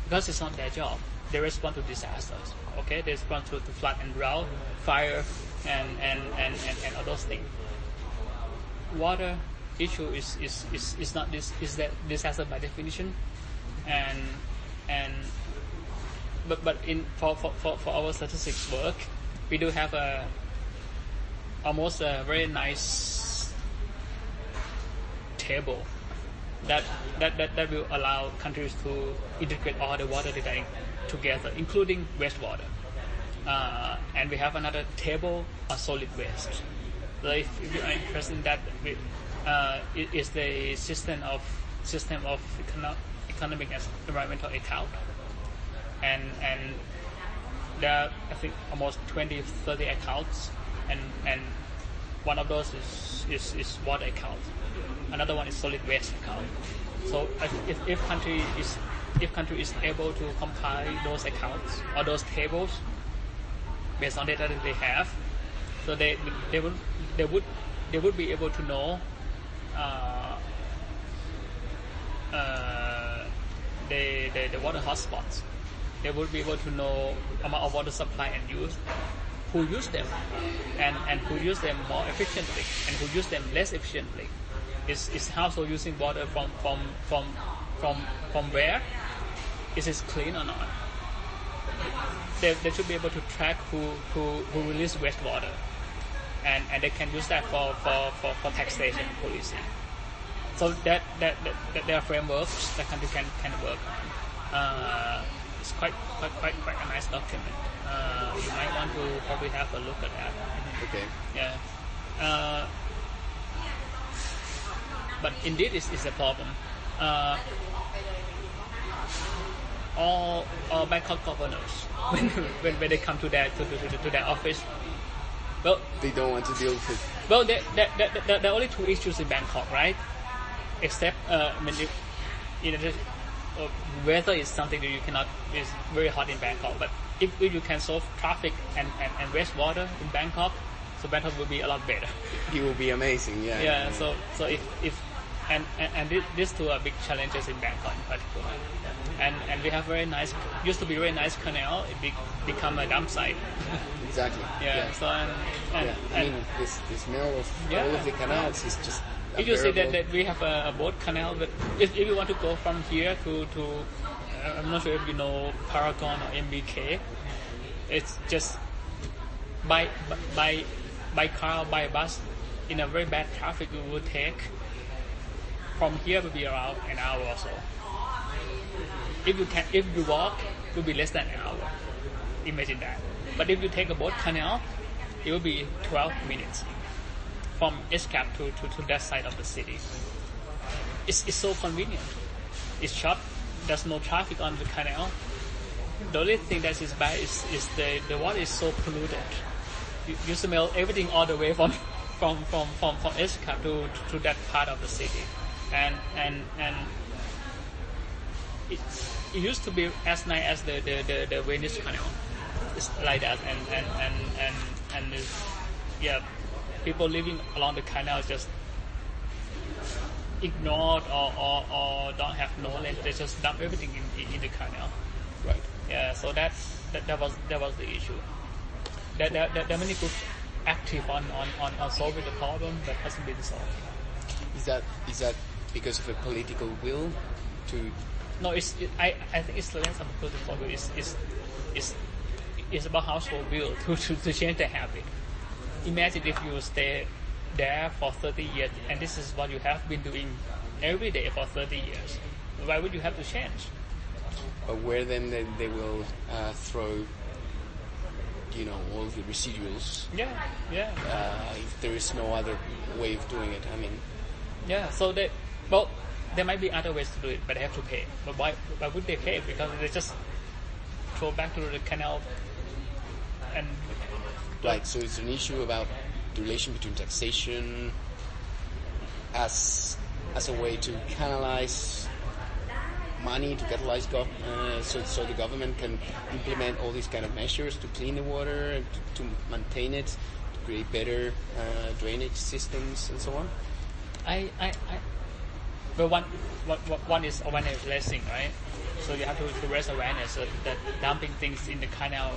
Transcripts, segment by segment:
because it's not their job. They respond to disasters. Okay, they respond to flood and drought, fire, and all those things. Water issue is not this is that disaster by definition, and but in for our statistics work, we do have almost a very nice table that will allow countries to integrate all the water data together, including wastewater. And we have another table of solid waste. So if you are interested in that, it is the system of economic and environmental account, and there are, I think, almost 20-30 accounts, and one of those is water account. Another one is solid waste account. So if country is able to compile those accounts or those tables based on data that they have, so they would be able to know the water hotspots. They would be able to know amount of water supply and use, who use them, and who use them more efficiently, and who use them less efficiently. Is household using water from where? Is it clean or not? They should be able to track who release wastewater, and they can use that for taxation policy. So that there are frameworks that country can work on. It's quite a nice document. You might want to probably have a look at that. Okay. Yeah. But indeed, it's a problem. All Bangkok governors, when they come to their office, well, they don't want to deal with it. Well, there are only two issues in Bangkok, right? Except, weather is something that you cannot. Is very hot in Bangkok. But if you can solve traffic and wastewater in Bangkok, so Bangkok will be a lot better. It will be amazing, yeah. Yeah. So if these two are big challenges in Bangkok in particular. And we have used to be very nice canal. It become a dump site. Exactly. Yeah. So I mean, this smell of all of the canals is just. If you say that we have a boat canal, but if you want to go from here to I'm not sure if you know Paragon or MBK, it's just by car or by bus in a very bad traffic. It would take from here will be around an hour or so. If you walk, it will be less than an hour. Imagine that. But if you take a boat canal, it will be 12 minutes from Escap to that side of the city. It's so convenient. It's short. There's no traffic on the canal. The only thing that is bad is the water is so polluted. You smell everything all the way from Escap to that part of the city, and it used to be as nice as the Venice Canal. It's like that, and yeah, people living along the canal just ignored or don't have knowledge. They just dump everything in the canal. Right. Yeah. So that was the issue. There are many groups active on solving the problem that hasn't been solved. Is that because of a political will to? No, I think it's less of a political will. It's about household will to change the habit. Imagine if you stay there for 30 years and this is what you have been doing every day for 30 years. Why would you have to change? Where then they will throw, all the residuals. Yeah. If there is no other way of doing it, I mean. Yeah. So there might be other ways to do it, but they have to pay. But why would they pay? Because they just throw back to the canal. And right. So it's an issue about the relation between taxation as a way to canalize money, to catalyze so the government can implement all these kind of measures to clean the water, to maintain it, to create better drainage systems and so on. Well, one is awareness raising, right? So you have to raise awareness that dumping things in the canal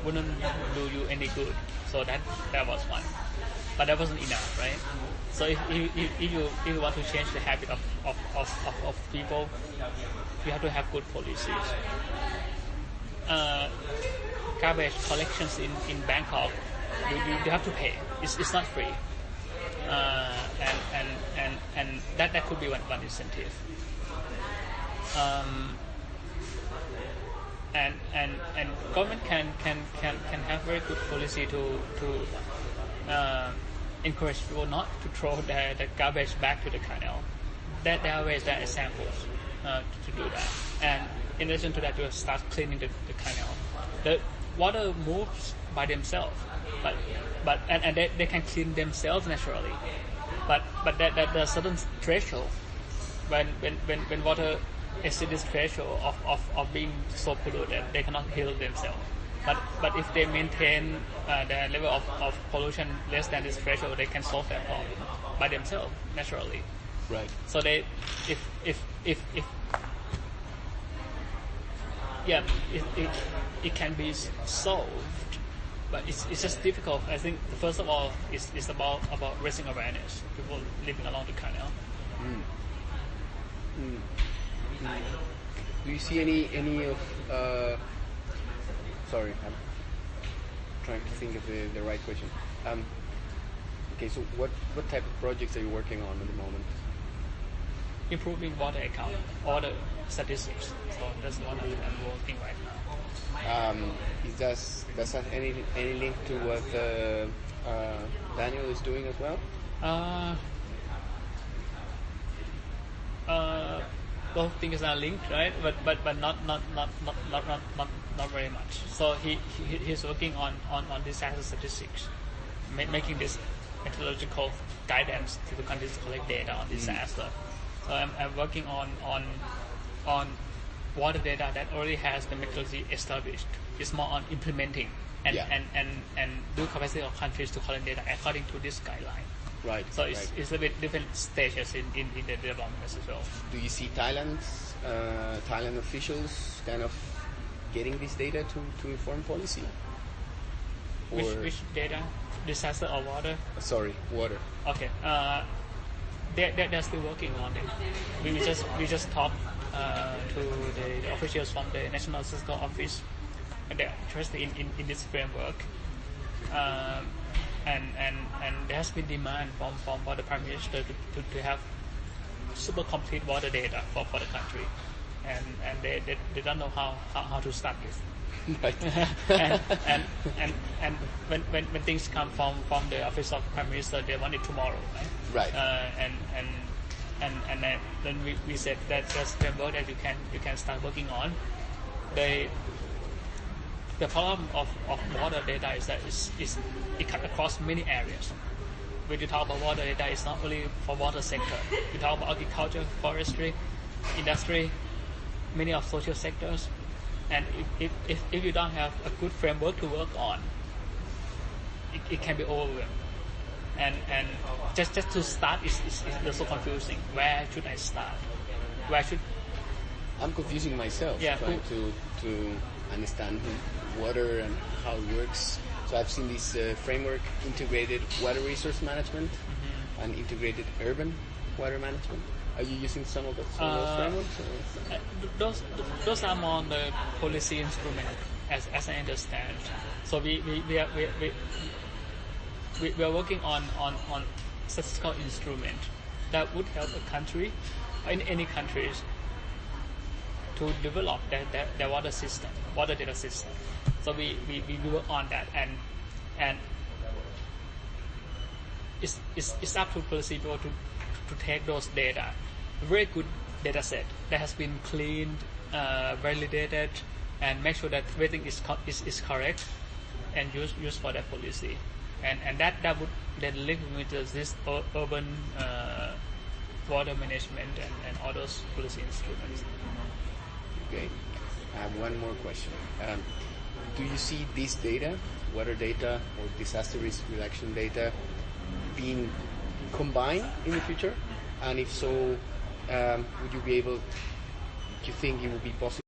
wouldn't do you any good. So that was one, but that wasn't enough, right? So if you want to change the habit of people, you have to have good policies. Garbage collections in Bangkok, you have to pay. It's not free, and that could be one incentive. And government can have very good policy to encourage people not to throw the garbage back to the canal. There are ways, there are examples to do that. And in addition to that, you start cleaning the canal. The water moves by themselves, but they can clean themselves naturally. But there's a certain threshold when water exceeds this threshold of being so polluted, they cannot heal themselves. But if they maintain the level of pollution less than this threshold, they can solve that problem by themselves naturally. Right. So they, it can be solved, but it's just difficult. I think first of all, it's about raising awareness. People living along the canal. Do you see any of? Sorry, I'm trying to think of the right question. Okay, so what type of projects are you working on at the moment? Improving water account, or the statistics. So that's one of I'm working right now. Does that any link to what Daniel is doing as well? Both things are linked, right? But not very much. So he's working on disaster statistics, making this methodological guidance to the countries to collect data on disaster. So I'm working on water data that already has the methodology established. It's more on implementing and do capacity of countries to collect data according to this guideline. Right. So it's a bit different stages in the development as well. Do you see Thailand officials kind of getting this data to inform policy? Which data? Disaster or water? Sorry, water. Okay. They're still working on it. We just talked to the officials from the National Statistical Office, and they're interested in this framework. And there has been demand from the Prime Minister to have super complete water data for the country, and they don't know how to start this. Right. and when things come from the office of Prime Minister, they want it tomorrow, right? Right. And then we said that there's a framework that you can start working on. The problem of water data is that it cuts across many areas. When you talk about water data, it's not only for water sector. You talk about agriculture, forestry, industry, many of social sectors. And if you don't have a good framework to work on, it can be overwhelmed. And just to start is also confusing. Where should I start? I'm confusing myself, trying to understand water and how it works. So I've seen this framework, integrated water resource management and integrated urban water management. Are you using some of those frameworks? Those are more the policy instrument, as I understand. So we are working on statistical instrument that would help a country, in any countries, to develop their water system, water data system. So we work on that, and it's up to policy people to take those data, very good data set that has been cleaned, validated, and make sure that everything is correct and used for that policy, and that would then link with this urban water management and all those policy instruments. Okay, I have one more question. Do you see this data, water data or disaster risk reduction data, being combined in the future? And if so, would you be able you think it would be possible